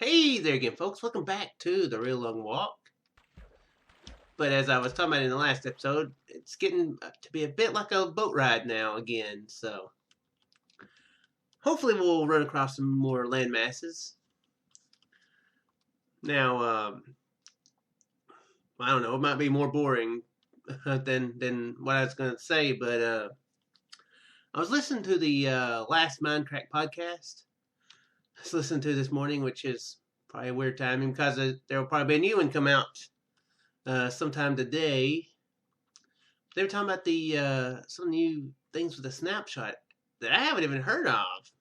Hey there again, folks. Welcome back to The Real Long Walk. But as I was talking about in the last episode, it's getting to be a bit like a boat ride now again. So hopefully we'll run across some more land masses. Now, I don't know. It might be more boring than what I was going to say, but I was listening to the last Minecraft podcast. I was listening to this morning, which is probably a weird timing because there will probably be a new one come out sometime today. They were talking about the some new things with the snapshot that I haven't even heard of,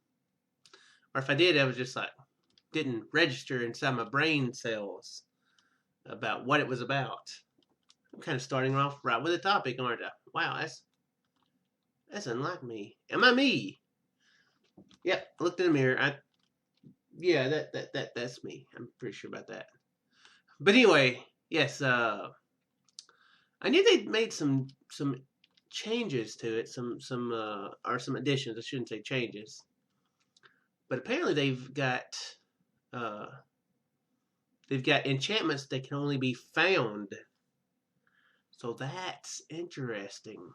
or if I did, I was just like didn't register inside my brain cells about what it was about. I'm kind of starting off right with a topic, aren't I? Wow, that's unlike me. Am I me? Yep. I looked in the mirror. Yeah, that's me. I'm pretty sure about that. But anyway, yes. I knew they'd made some changes to it, some additions. I shouldn't say changes, but apparently uh, they've got enchantments that can only be found. So that's interesting.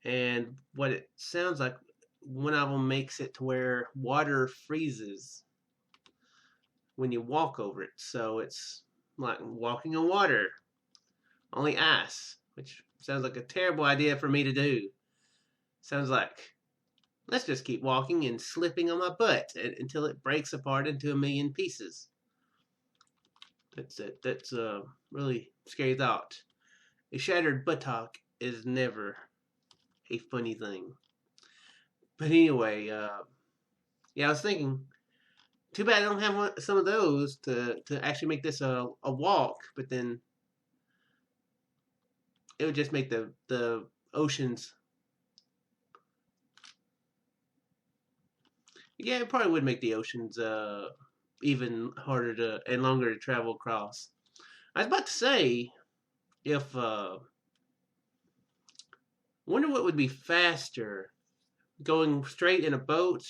And what it sounds like, one of them makes it to where water freezes when you walk over it. So it's like walking on water, only ice, which sounds like a terrible idea for me to do. Sounds like, let's just keep walking and slipping on my butt until it breaks apart into a million pieces. That's it. That's a really scary thought. A shattered buttock is never a funny thing. But anyway, yeah, I was thinking, too bad I don't have some of those to actually make this a walk, but then it would just make the oceans. Yeah, it probably would make the oceans even harder to and longer to travel across. I was about to say, if wonder what would be faster, going straight in a boat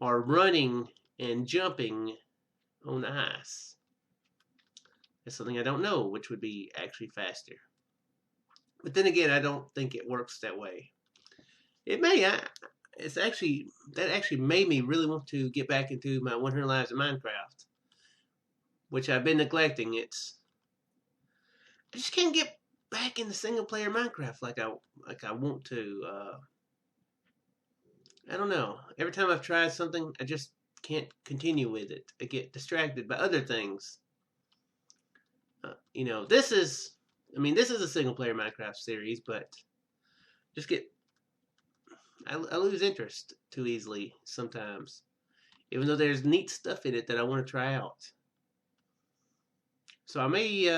or running and jumping on ice. That's something I don't know, which would be actually faster. But then again, I don't think it works that way. It may. That actually made me really want to get back into my 100 Lives of Minecraft, which I've been neglecting. I just can't get back into single player Minecraft like I want to. I don't know. Every time I've tried something, I just can't continue with it. I get distracted by other things. This is a single player Minecraft series, but just I lose interest too easily sometimes, even though there's neat stuff in it that I want to try out. So I may,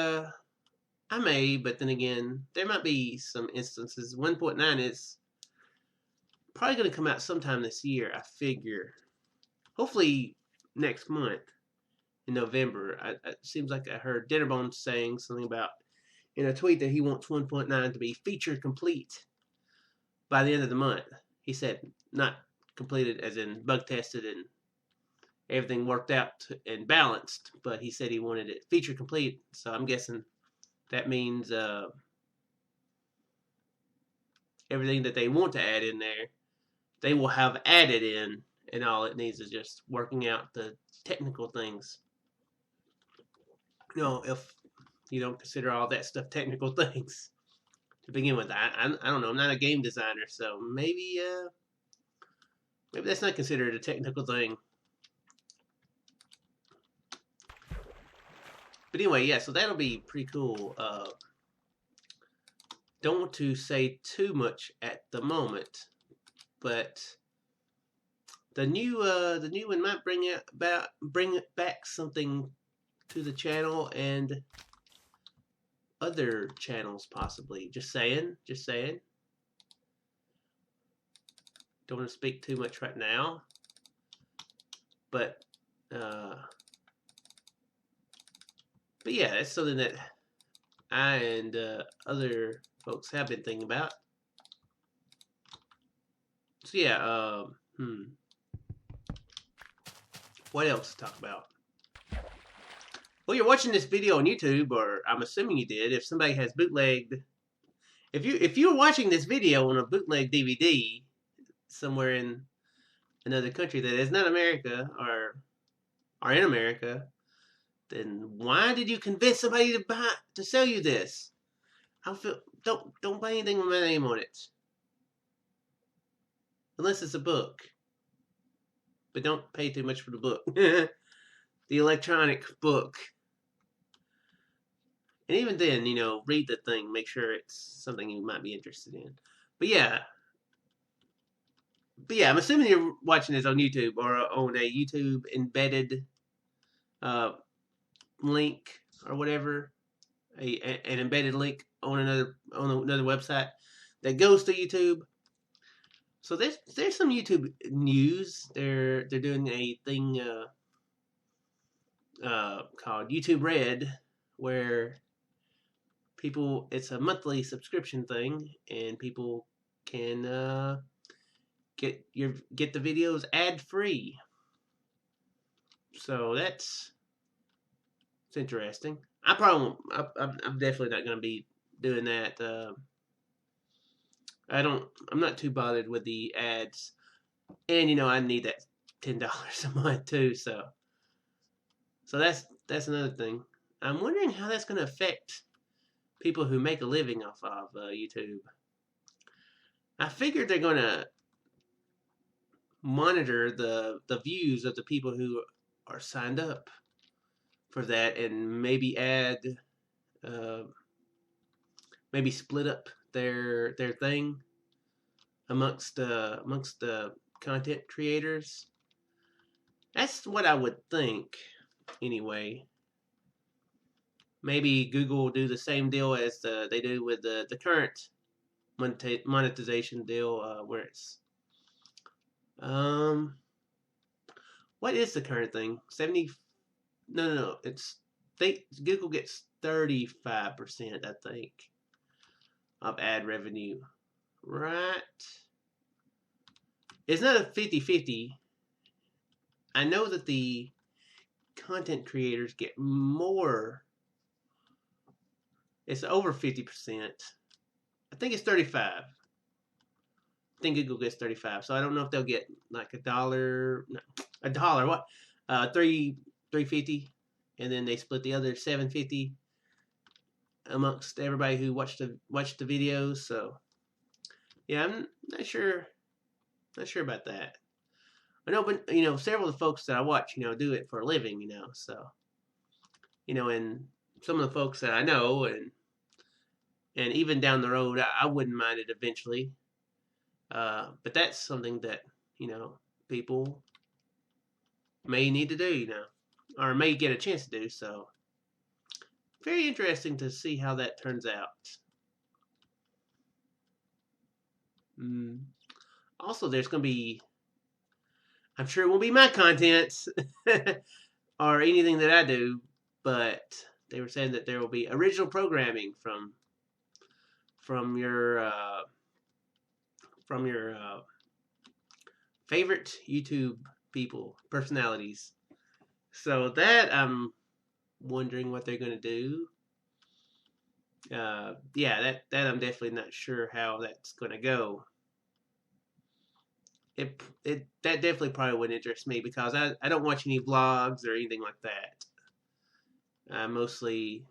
but then again, there might be some instances. 1.9 is probably going to come out sometime this year, I figure. Hopefully next month in November. It seems like I heard Dinnerbone saying something about in a tweet that he wants 1.9 to be feature complete by the end of the month. He said not completed as in bug tested and everything worked out and balanced, but he said he wanted it feature complete. So I'm guessing that means everything that they want to add in there, they will have added in, and all it needs is just working out the technical things. If you don't consider all that stuff technical things to begin with. I don't know. I'm not a game designer, so maybe that's not considered a technical thing. But anyway, yeah. So that'll be pretty cool. Don't want to say too much at the moment, but the new one might bring back something to the channel and other channels possibly. Just saying. Don't want to speak too much right now, but yeah, it's something that I and other folks have been thinking about. So yeah, What else to talk about? Well, you're watching this video on YouTube, or I'm assuming you did. If somebody has bootlegged, if you're watching this video on a bootleg DVD somewhere in another country that is not America or in America, then why did you convince somebody to sell you this? I feel don't buy anything with my name on it, unless it's a book. But don't pay too much for the book, the electronic book. And even then, read the thing, make sure it's something you might be interested in. But yeah, I'm assuming you're watching this on YouTube or on a YouTube embedded link or whatever, an embedded link on another website that goes to YouTube. So there's some YouTube news. They're doing a thing called YouTube Red, where it's a monthly subscription thing, and people can get the videos ad free. So it's interesting. I'm definitely not going to be doing that. I'm not too bothered with the ads, and I need that $10 a month too. So that's another thing. I'm wondering how that's going to affect people who make a living off of YouTube. I figured they're going to monitor the views of the people who are signed up for that, and maybe add, maybe split up their thing amongst the content creators. That's what I would think, anyway. Maybe Google will do the same deal as they do with the current monetization deal, where it's what is the current thing? 70? No. Google gets 35%, I think, of ad revenue, right? It's not a 50-50. I know that the content creators get more. It's over 50%. I think it's 35. I think Google gets 35. So I don't know if they'll get like $1. No, $1. What? $3.50, and then they split the other $7.50 amongst everybody who watched the videos. So yeah, I'm not sure about that. I know, but several of the folks that I watch, do it for a living, so and some of the folks that I know, and even down the road, I wouldn't mind it eventually. But that's something that people may need to do, or may get a chance to do. So very interesting to see how that turns out. Also, there's going to be, I'm sure it won't be my content or anything that I do, but they were saying that there will be original programming from your favorite YouTube personalities. So that I'm wondering what they're going to do. Yeah, that I'm definitely not sure how that's going to go. That definitely probably wouldn't interest me, because I don't watch any vlogs or anything like that. Mostly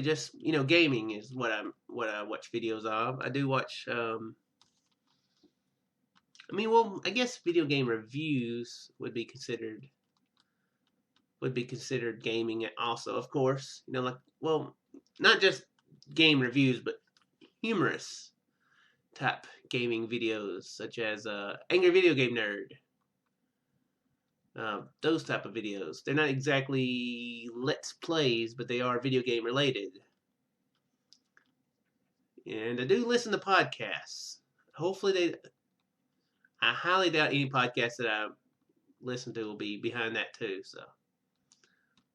just gaming is what I watch videos of. I do watch I guess video game reviews would be considered gaming also, of course. Not just game reviews, but humorous type gaming videos, such as Angry Video Game Nerd. Those type of videos. They're not exactly Let's Plays, but they are video game related. And I do listen to podcasts. Hopefully I highly doubt any podcast that I listen to will be behind that too. So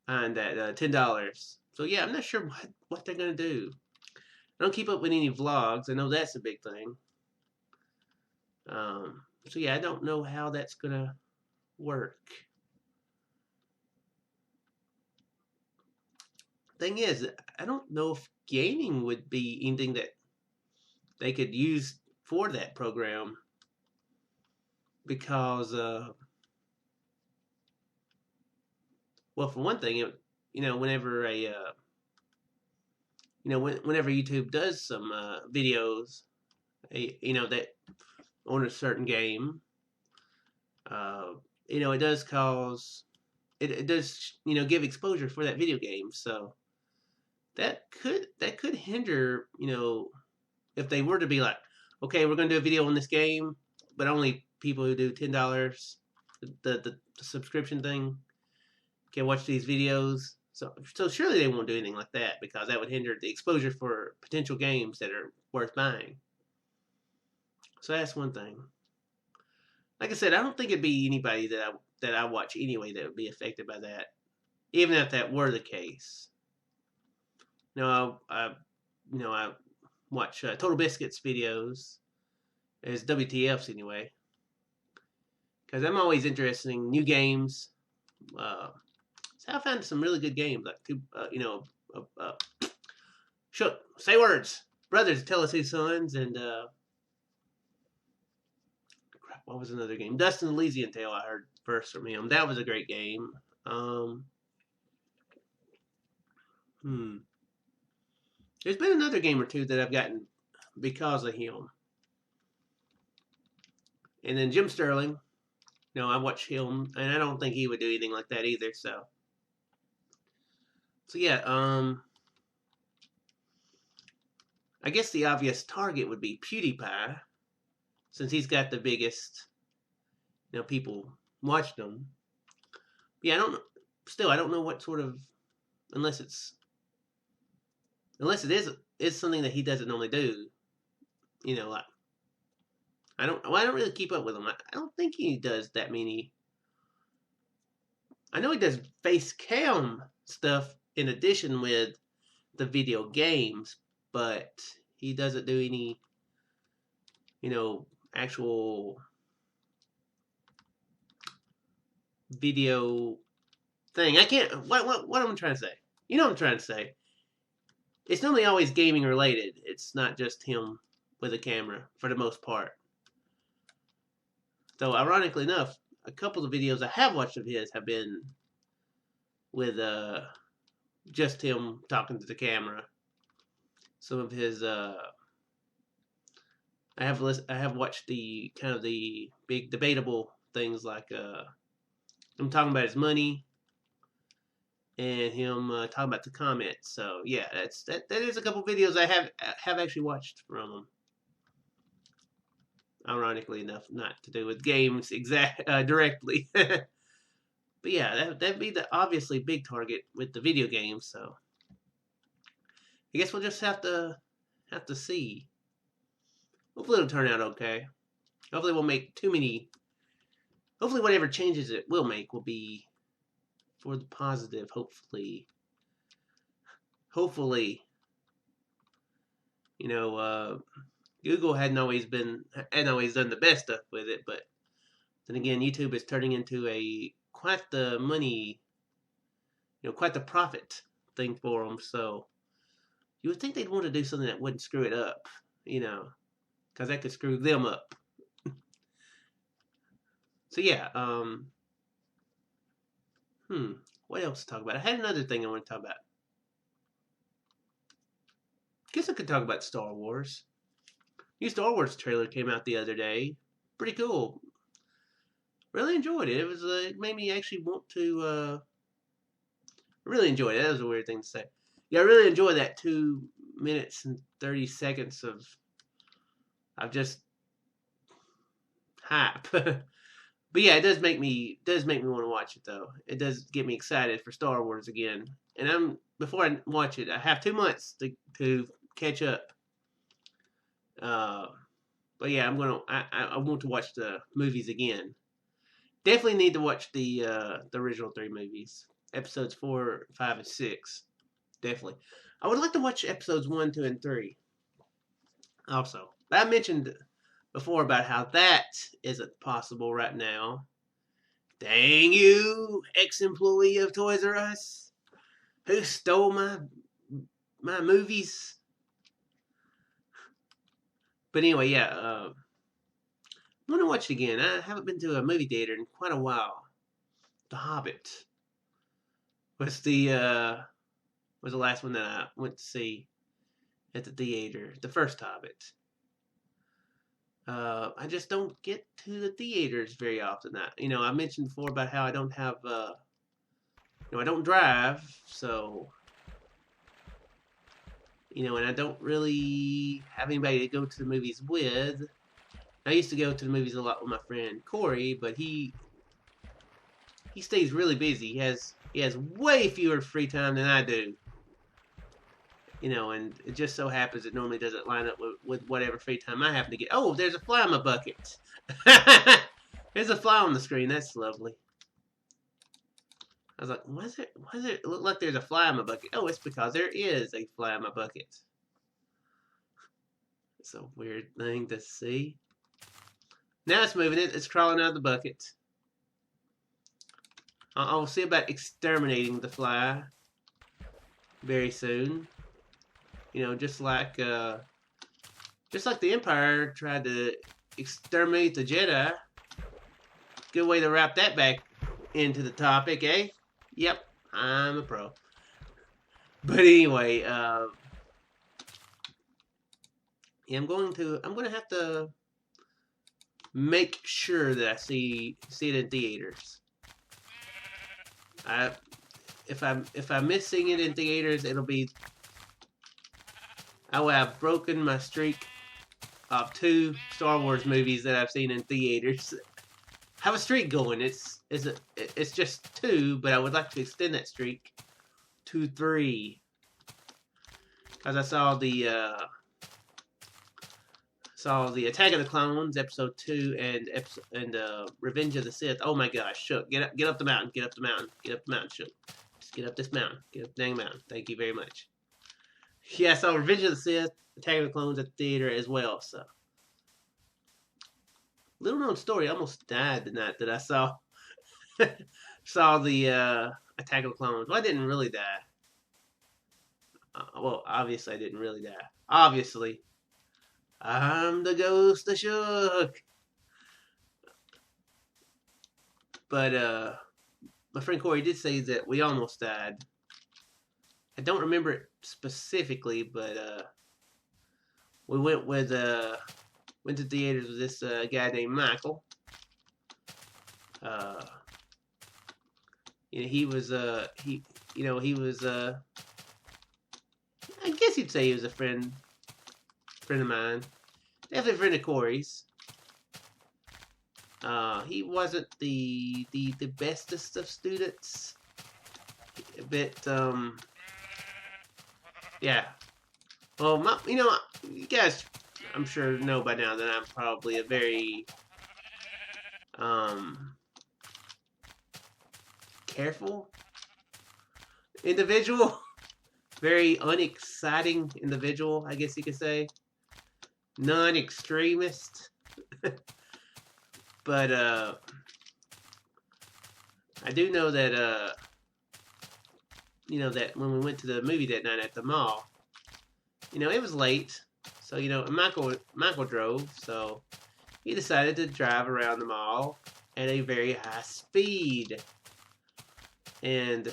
behind that $10. So yeah, I'm not sure what they're gonna do. I don't keep up with any vlogs. I know that's a big thing. So yeah, I don't know how that's gonna work. thing is, I don't know if gaming would be anything that they could use for that program because, well, for one thing, whenever whenever YouTube does some videos, that on a certain game, it does cause it does give exposure for that video game. So that could hinder if they were to be like, okay, we're going to do a video on this game, but only people who do $10 the subscription thing can watch these videos. So surely they won't do anything like that because that would hinder the exposure for potential games that are worth buying. So that's one thing. Like I said, I don't think it'd be anybody that I watch anyway that would be affected by that, even if that were the case. I watch Total Biscuits videos as WTFs anyway, because I'm always interested in new games. So I found some really good games, like Say Words, Brothers, Tell Us Two Sons, and what was another game? Dust and Elysian Tale. I heard first from him. That was a great game. There's been another game or two that I've gotten because of him. And then Jim Sterling. I watch him, and I don't think he would do anything like that either. So yeah. I guess the obvious target would be PewDiePie, since he's got the biggest, people watching him. Yeah, I don't know what sort of, unless it is something that he doesn't normally do. Like, I don't really keep up with him. I don't think he does that many. I know he does face cam stuff in addition with the video games, but he doesn't do any, actual video thing. I can't. What am I trying to say? You know what I'm trying to say. It's normally always gaming related. It's not just him with a camera for the most part. Though, ironically enough, a couple of videos I have watched of his have been with just him talking to the camera. Some of his I have watched the kind of the big debatable things like him talking about his money and him talking about the comments. So yeah, that is a couple videos I have actually watched from him. Ironically enough, not to do with games directly. But yeah, that'd be the obviously big target with the video games. So I guess we'll just have to see. Hopefully it'll turn out okay. Hopefully it won't make too many. Hopefully whatever changes it will make will be for the positive. Hopefully. Google hadn't always done the best stuff with it, but then again, YouTube is turning into quite the money, quite the profit thing for them. So you would think they'd want to do something that wouldn't screw it up, because that could screw them up. So yeah, what else to talk about? I had another thing I want to talk about. Guess I could talk about Star Wars. New Star Wars trailer came out the other day. Pretty cool. Really enjoyed it. It made me actually want to. Really enjoyed it. That was a weird thing to say. Yeah, I really enjoyed that 2 minutes and 30 seconds of just hype. But yeah, it does make me want to watch it though. It does get me excited for Star Wars again. And before I watch it, I have 2 months to catch up. But yeah, I want to watch the movies again. Definitely need to watch the original 3 movies, episodes 4, 5, and 6. Definitely. I would like to watch episodes 1, 2, and 3. Also, but I mentioned before about how that isn't possible right now. Dang you, ex-employee of Toys R Us. Who stole my movies? But anyway, yeah. I'm gonna watch it again. I haven't been to a movie theater in quite a while. The Hobbit was the last one that I went to see at the theater. The first Hobbit. I just don't get to the theaters very often. I mentioned before about how I don't have, I don't drive, so, and I don't really have anybody to go to the movies with. I used to go to the movies a lot with my friend Corey, but he stays really busy. He has way fewer free time than I do. And it just so happens it normally doesn't line up with whatever free time I happen to get. Oh, there's a fly in my bucket. There's a fly on the screen. That's lovely. I was like, why does it look like there's a fly in my bucket? Oh, it's because there is a fly in my bucket. It's a weird thing to see. Now it's moving it. It's crawling out of the bucket. I'll see about exterminating the fly very soon. Just like the Empire tried to exterminate the Jedi. Good way to wrap that back into the topic, eh? Yep, I'm a pro. But anyway, I'm gonna have to make sure that I see it in theaters. If I miss seeing it in theaters, I will have broken my streak of 2 Star Wars movies that I've seen in theaters. I have a streak going. It's just 2, but I would like to extend that streak to 3. Because I saw the Attack of the Clones episode 2 and Revenge of the Sith. Oh my gosh, Shook, get up the mountain, get up the mountain, Shook. Just get up this mountain, get up the dang mountain. Thank you very much. Yeah, I saw Revenge of the Sith, Attack of the Clones at the theater as well. So, little known story. I almost died the night that I saw the Attack of the Clones. Well, I didn't really die. Well, obviously I didn't really die. Obviously, I'm the ghost of Shook. But my friend Corey did say that we almost died. I don't remember it specifically, but we went to theaters with this guy named Michael. He was I guess you'd say he was a friend of mine. Definitely a friend of Corey's. He wasn't the bestest of students. A bit yeah. Well, you guys, I'm sure know by now that I'm probably a very careful individual, very unexciting individual, I guess you could say, non-extremist. But I do know that that when we went to the movie that night at the mall, it was late, so Michael drove, so he decided to drive around the mall at a very high speed, and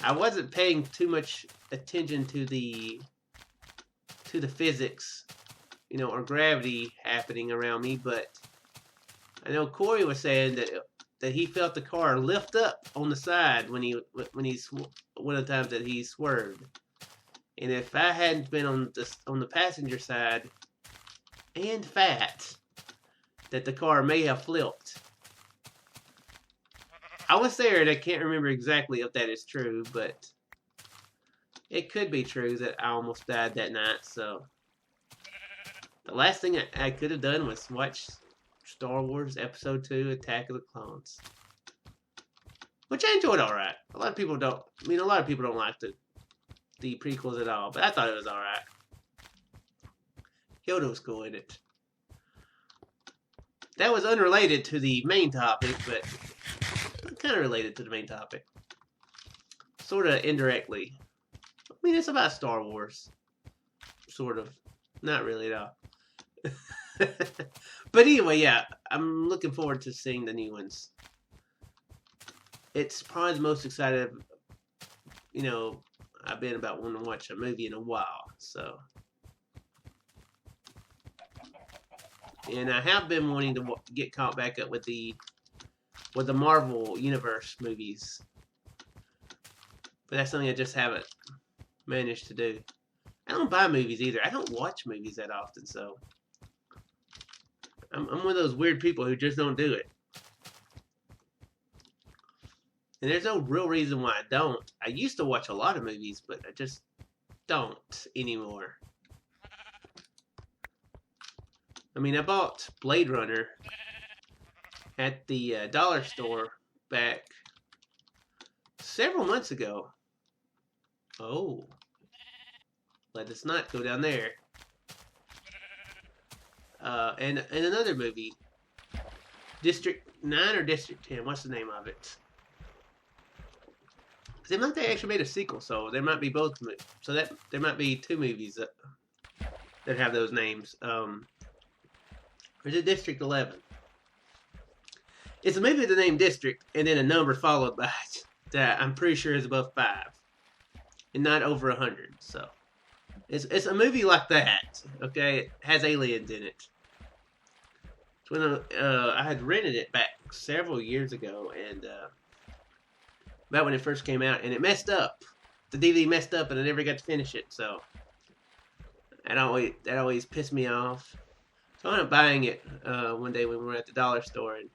I wasn't paying too much attention to the physics, or gravity happening around me, but I know Corey was saying that he felt the car lift up on the side when one of the times that he swerved. And if I hadn't been on the passenger side and fat, that the car may have flipped. I was there and I can't remember exactly if that is true, but it could be true that I almost died that night. So the last thing I could have done was watch Star Wars Episode 2, Attack of the Clones, which I enjoyed all right. A lot of people don't like the prequels at all, but I thought it was all right. Yoda was cool in it. That was unrelated to the main topic, but kind of related to the main topic. sort of indirectly. I mean, it's about Star Wars, sort of. Not really at all. But anyway, yeah, I'm looking forward to seeing the new ones. It's probably the most excited, I've been about wanting to watch a movie in a while. So, and I have been wanting to get caught back up with the Marvel Universe movies, but that's something I just haven't managed to do. I don't buy movies either. I don't watch movies that often, so I'm one of those weird people who just don't do it. And there's no real reason why I don't. I used to watch a lot of movies, but I just don't anymore. I mean, I bought Blade Runner at the dollar store back several months ago. Oh, let us not go down there. And another movie, District 9 or District 10, what's the name of it? They might have actually made a sequel, so there might be both. So that there might be two movies that have those names. Or is it District 11? It's a movie with the name District, and then a number followed by it that I'm pretty sure is above 5, and not over 100. So it's a movie like that. Okay, it has aliens in it. It's when I had rented it back several years ago, and about when it first came out, and it messed up. The DVD messed up, and I never got to finish it. So that always pissed me off. So I ended up buying it one day when we were at the dollar store, and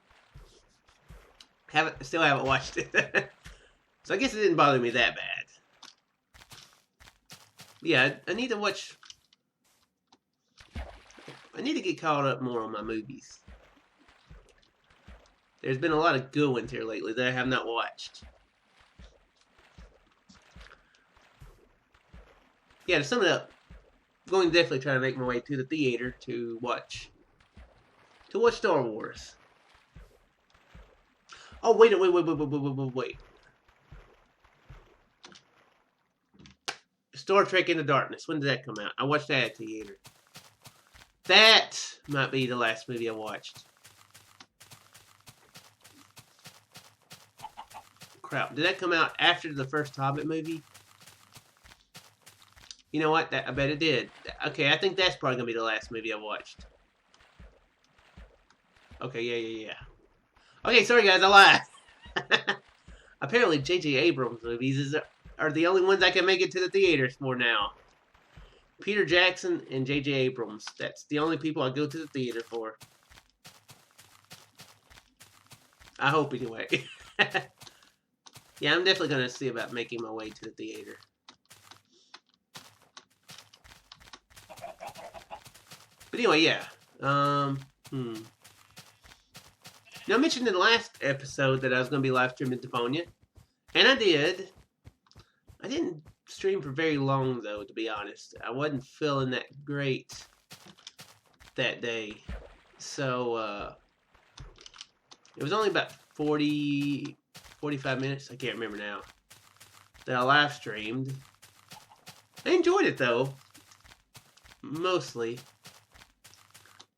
still haven't watched it. So I guess it didn't bother me that bad. Yeah, I need to watch. I need to get caught up more on my movies. There's been a lot of good ones here lately that I have not watched. Yeah, to sum it up, I'm going to definitely try to make my way to the theater to watch Star Wars. Oh, wait. Star Trek Into Darkness. When did that come out? I watched that at the theater. That might be the last movie I watched. Crap. Did that come out after the first Hobbit movie? You know what? I bet it did. Okay, I think that's probably going to be the last movie I watched. Okay, yeah. Okay, sorry guys, I lied. Apparently J.J. Abrams movies are the only ones I can make it to the theaters for now. Peter Jackson and J.J. Abrams. That's the only people I go to the theater for. I hope anyway. Yeah, I'm definitely going to see about making my way to the theater. But anyway, yeah. Now, I mentioned in the last episode that I was going to be live streaming Deponia. And I did. I didn't stream for very long, though, to be honest. I wasn't feeling that great that day. So, it was only about 45 minutes. I can't remember now. That I live streamed. I enjoyed it, though. Mostly. I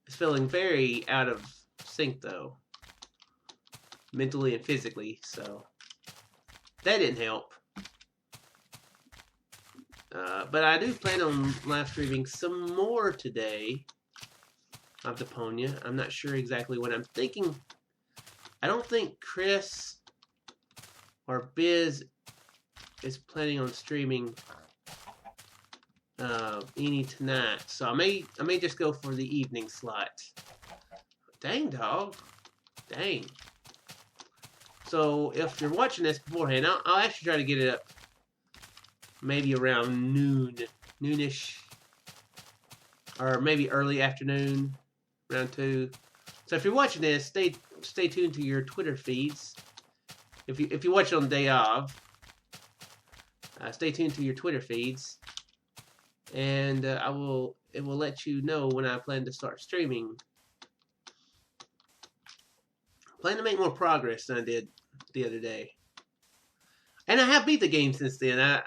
was feeling very out of sync, though. Mentally and physically, so that didn't help. But I do plan on live streaming some more today of Deponia. I'm not sure exactly what I'm thinking. I don't think Chris or Biz is planning on streaming any tonight, so I may just go for the evening slot. Dang, dog. Dang. So if you're watching this beforehand, I'll actually try to get it up maybe around noonish, or maybe early afternoon, around 2. So if you're watching this, stay tuned to your Twitter feeds. If you watch it on the day of, stay tuned to your Twitter feeds, and it will let you know when I plan to start streaming. I plan to make more progress than I did the other day. And I have beat the game since then.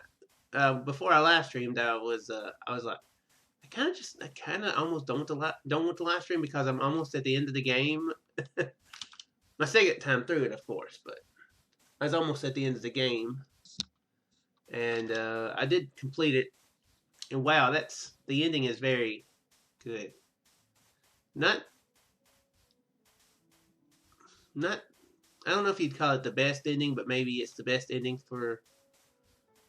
Before I live streamed, I was like, I kind of almost don't want the live stream because I'm almost at the end of the game. My second time through it, of course, but I was almost at the end of the game, and I did complete it. And wow, the ending is very good. Not not I don't know if you'd call it the best ending, but maybe it's the best ending for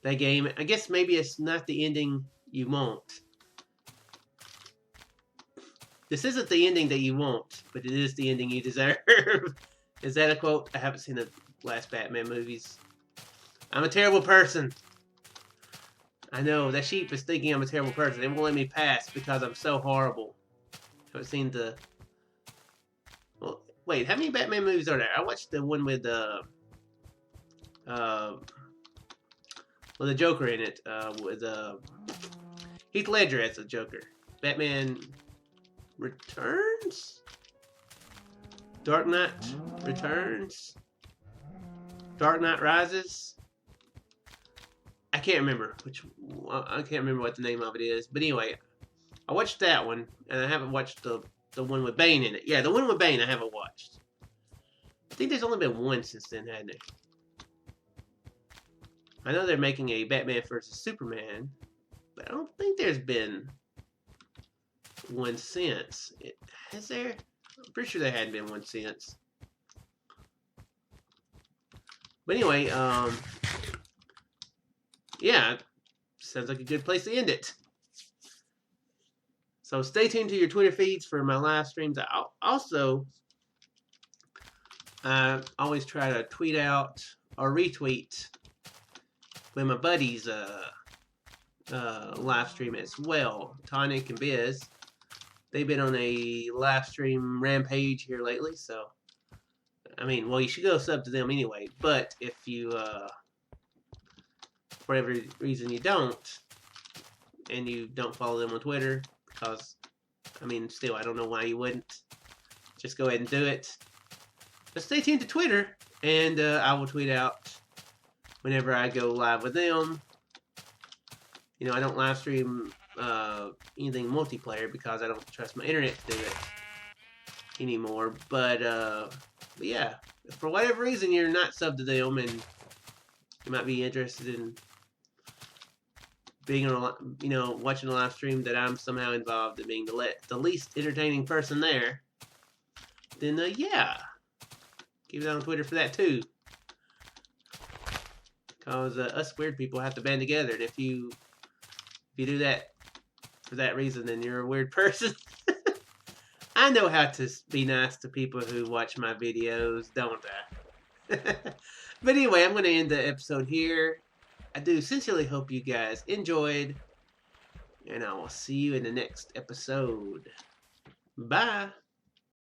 that game. I guess maybe it's not the ending you want. This isn't the ending that you want, but it is the ending you deserve. Is that a quote? I haven't seen the last Batman movies. I'm a terrible person. I know, that sheep is thinking I'm a terrible person. It won't let me pass because I'm so horrible. I haven't seen the... Well, wait, how many Batman movies are there? I watched the one with the Joker in it. With Heath Ledger as the Joker. Batman Returns? Dark Knight Returns? Dark Knight Rises? I can't remember what the name of it is. But anyway, I watched that one, and I haven't watched the one with Bane in it. Yeah, the one with Bane I haven't watched. I think there's only been one since then, hasn't there? I know they're making a Batman vs. Superman, but I don't think there's been one since. Has there? I'm pretty sure there hadn't been one since. But anyway, yeah, sounds like a good place to end it. So stay tuned to your Twitter feeds for my live streams. I always try to tweet out or retweet when my buddies live stream as well. Tonic and Biz. They've been on a live stream rampage here lately, so I mean, well, you should go sub to them anyway. But if you, for whatever reason, you don't, and you don't follow them on Twitter, because, I mean, still, I don't know why you wouldn't. Just go ahead and do it. But stay tuned to Twitter, and I will tweet out whenever I go live with them. You know, I don't live stream anything multiplayer because I don't trust my internet to do it anymore. But yeah, if for whatever reason you're not subbed to them and you might be interested in being on, watching a live stream that I'm somehow involved in being the least entertaining person there, then yeah, keep it on Twitter for that too. Because us weird people have to band together, and if you do that for that reason, then you're a weird person. I know how to be nice to people who watch my videos, don't I? But anyway, I'm going to end the episode here. I do sincerely hope you guys enjoyed, and I will see you in the next episode. Bye.